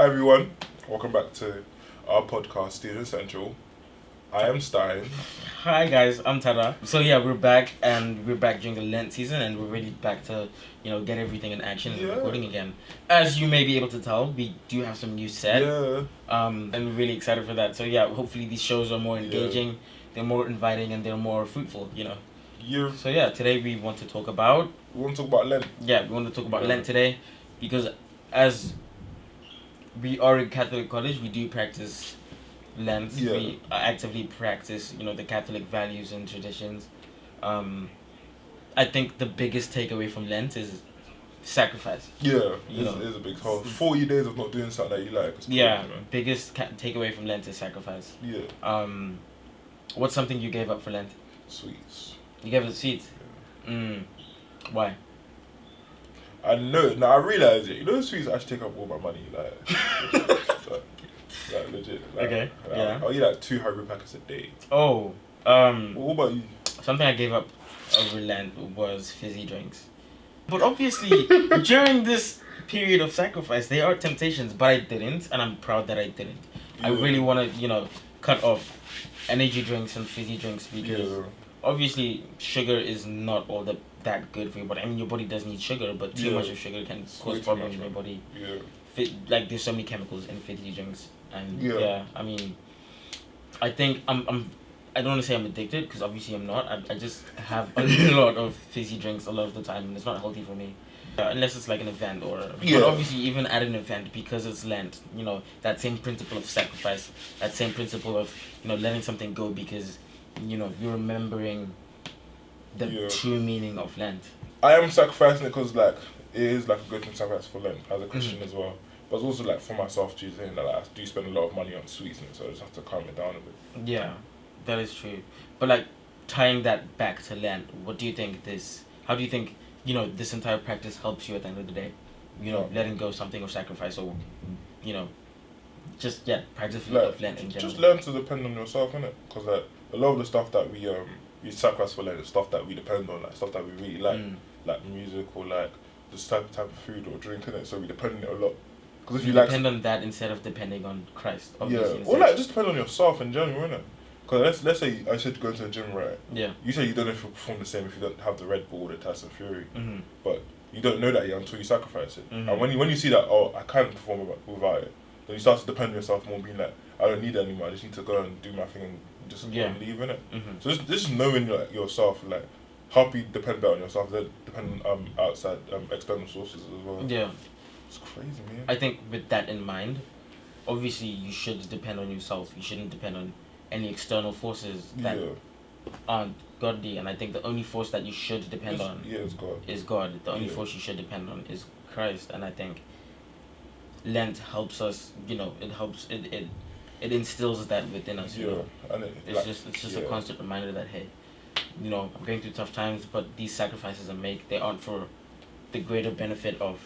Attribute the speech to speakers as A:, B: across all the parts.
A: Hi everyone, welcome back to our podcast, Student Central. I am Stein.
B: Hi guys, I'm Tada. So yeah, we're back during the Lent season and we're really back to, get everything in action and recording again. As you may be able to tell, we do have some new set.
A: Yeah.
B: And we're really excited for that. So yeah, hopefully these shows are more engaging, they're more inviting and they're more fruitful,
A: Yeah.
B: So yeah, today we want to talk about
A: Lent.
B: Yeah, we want to talk about Lent today because as we are in Catholic college, we do practice Lent. We actively practice, the Catholic values and traditions. I think the biggest takeaway from Lent is sacrifice.
A: Yeah, it's a big whole 40 days of not doing something that you like.
B: Biggest takeaway from Lent is sacrifice.
A: Yeah.
B: What's something you gave up for Lent?
A: Sweets.
B: You gave up sweets?
A: Yeah.
B: Why?
A: I know. Now I realize it. Sweets actually take up all my money. Like legit.
B: Okay.
A: I'll eat like 2 Haribo packets a day.
B: Oh.
A: What about you?
B: Something I gave up over Lent was fizzy drinks. But obviously, during this period of sacrifice, there are temptations, but I didn't, and I'm proud that I didn't. Yeah. I really want to, cut off energy drinks and fizzy drinks because obviously sugar is not all that good for your body. I mean, your body does need sugar, but too much of sugar can cause problems in your body. Yeah. There's so many chemicals in fizzy drinks, and I mean, I think I don't want to say I'm addicted because obviously I'm not. I just have a lot of fizzy drinks a lot of the time, and it's not healthy for me. Unless it's like an event but obviously even at an event because it's Lent, that same principle of sacrifice, that same principle of, letting something go because, you're remembering the true meaning of Lent.
A: I am sacrificing it because it is like a good thing to sacrifice for Lent as a Christian as well. But it's also for myself too, saying that I do spend a lot of money on sweets and so I just have to calm it down a bit.
B: Yeah, that is true. But tying that back to Lent, how do you think this entire practice helps you at the end of the day? Letting go something or sacrifice or, practice of Lent in general.
A: Just learn to depend on yourself, innit? Because a lot of the stuff that we sacrifice for Lent is stuff that we depend on, stuff that we really like music or this type of food or drink, innit? So we depend on it a lot.
B: Because if you depend on that instead of depending on Christ, obviously.
A: Yeah, or just depend on yourself in general, innit? Because let's say I said go to the gym, right?
B: Yeah.
A: You say you don't know if you'll perform the same if you don't have the Red Bull or the Tyson Fury. Mm-hmm. But you don't know that yet until you sacrifice it. Mm-hmm. And when you see that, I can perform without it, then you start to depend on yourself more, being like, I don't need it anymore. I just need to go and do my thing and just leave, innit? Mm-hmm. So just knowing yourself, help you depend better on yourself than depend on outside external sources as well.
B: Yeah.
A: It's crazy, man.
B: I think with that in mind, obviously you should depend on yourself. You shouldn't depend on any external forces that aren't godly, and I think the only force that you should depend on is God. The only force you should depend on is Christ, and I think Lent helps us. It instills that within us.
A: And
B: it's just a constant reminder that hey, I'm going through tough times, but these sacrifices I make, they aren't for the greater benefit of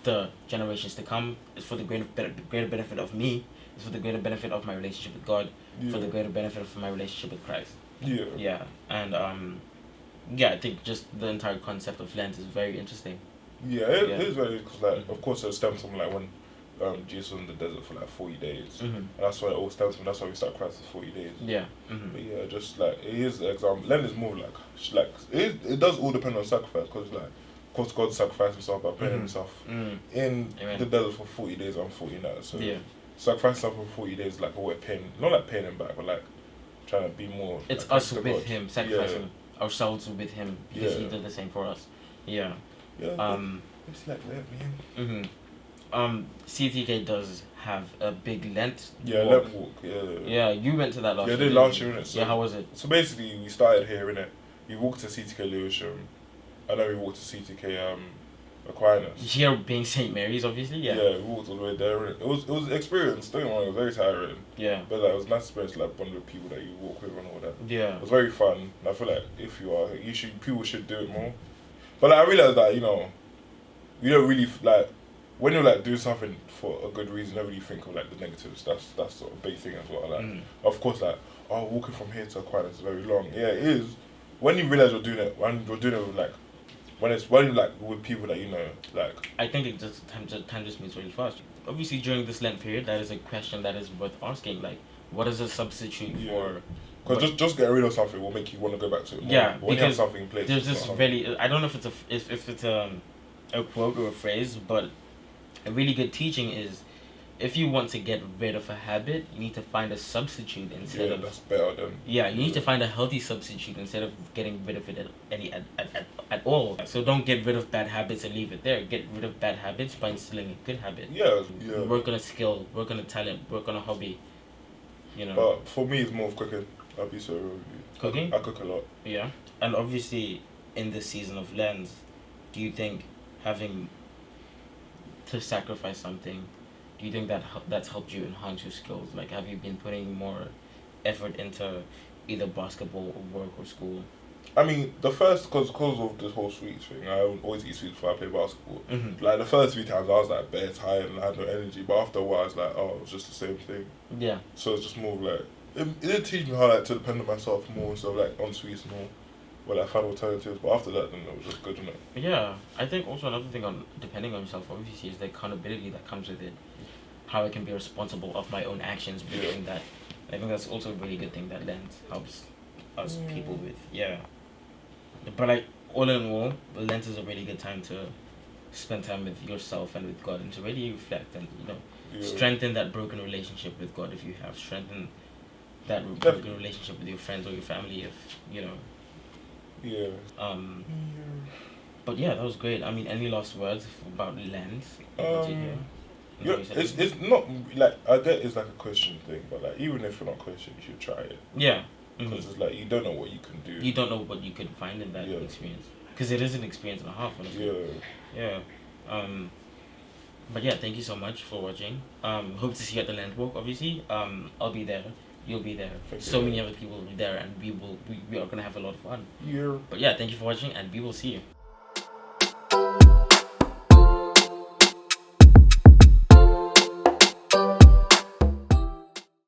B: the generations to come. It's for the greater benefit of me. It's for the greater benefit of my relationship with God. For the greater benefit of my relationship with Christ. Yeah. And I think just the entire concept of Lent is very interesting.
A: Yeah, it is very, because of course it stems from when Jesus was in the desert for 40 days. Mm-hmm. And that's why it all stems from. That's why we start Christ for 40 days.
B: Yeah. Mm-hmm.
A: But yeah, just it is an example. Lent is more it does all depend on sacrifice, because of course God sacrificed himself by putting himself in the desert for 40 days and 40 nights. So sacrificing himself for 40 days is a way of paying, not paying him back, but trying to be more.
B: It's us with God. Him, sacrificing ourselves with him because he did the same for us. Yeah.
A: Yeah. It's like that, man.
B: CTK does have a big Lent
A: walk. Lent walk,
B: Yeah, you went to that last year.
A: Yeah, I did last year, innit? So,
B: how was it?
A: So basically, we started here, innit? We walked to CTK Lewisham, and then we walked to CTK Aquinas.
B: Here being St. Mary's, obviously, yeah.
A: Yeah, we walked all the way there, innit? It was an experience, don't get me wrong, it was very tiring.
B: Yeah.
A: But it was a nice experience, bond with people that you walk with and all that.
B: Yeah.
A: It was very fun, and I feel if you are, people should do it more. But I realised that, you don't really, when you're doing something for a good reason, you don't really think of the negatives. That's sort of a big thing as well. Of course, walking from here to Aquinas is very long. Yeah, it is. When you realise you're doing it, with when like with people that you know, like
B: I think it just time just moves really fast. Obviously, during this Lent period, that is a question that is worth asking. Like, what is a substitute for?
A: Because just getting rid of something will make you want to go back to it more.
B: Yeah,
A: when you have something in place.
B: There's this really, I don't know if it's a quote or a phrase, but a really good teaching is, if you want to get rid of a habit, you need to find a substitute instead of.
A: That's better than.
B: Yeah, you need to find a healthy substitute instead of getting rid of it at all. So don't get rid of bad habits and leave it there. Get rid of bad habits by instilling a good habit.
A: Yeah.
B: Work on a skill, work on a talent, work on a hobby. You know.
A: But for me, it's more of cooking. I'll be so real with you.
B: Cooking?
A: I cook a lot.
B: Yeah. And obviously, in this season of Lent, do you think having to sacrifice something, do you think that's helped you enhance your skills? Like, have you been putting more effort into either basketball or work or school?
A: I mean, the first, because of this whole sweets thing, I would always eat sweets before I play basketball.
B: Mm-hmm.
A: Like, the first few times I was like bare tired and I had no energy, but after a while I was like, oh, it's just the same thing.
B: Yeah.
A: So it's just more of like, it did teach me how like to depend on myself more instead of like on sweets more. Well, I found alternatives, but after that, then it was just good, innit?
B: Yeah, I think also another thing on depending on yourself, obviously, is the accountability that comes with it. How I can be responsible of my own actions doing that. I think that's also a really good thing that Lent helps us people with. Yeah. But like, all in all, Lent is a really good time to spend time with yourself and with God and to really reflect and, you know, strengthen that broken relationship with God if you have. Strengthen that broken relationship with your friends or your family if, you know.
A: Yeah.
B: But yeah, that was great. I mean, any last words about Lent?
A: Yeah, it's not like, I get it's like a Christian thing, but like even if you're not Christian, you should try it.
B: Yeah.
A: Because it's like you don't know what you can do.
B: You don't know what you could find in that experience. Because it is an experience and a half, honestly. Yeah. But yeah, thank you so much for watching. Hope to see you at the Land Walk, obviously. I'll be there. You'll be there. Many other people will be there, and we are gonna have a lot of fun.
A: Yeah.
B: But yeah, thank you for watching, and we will see you.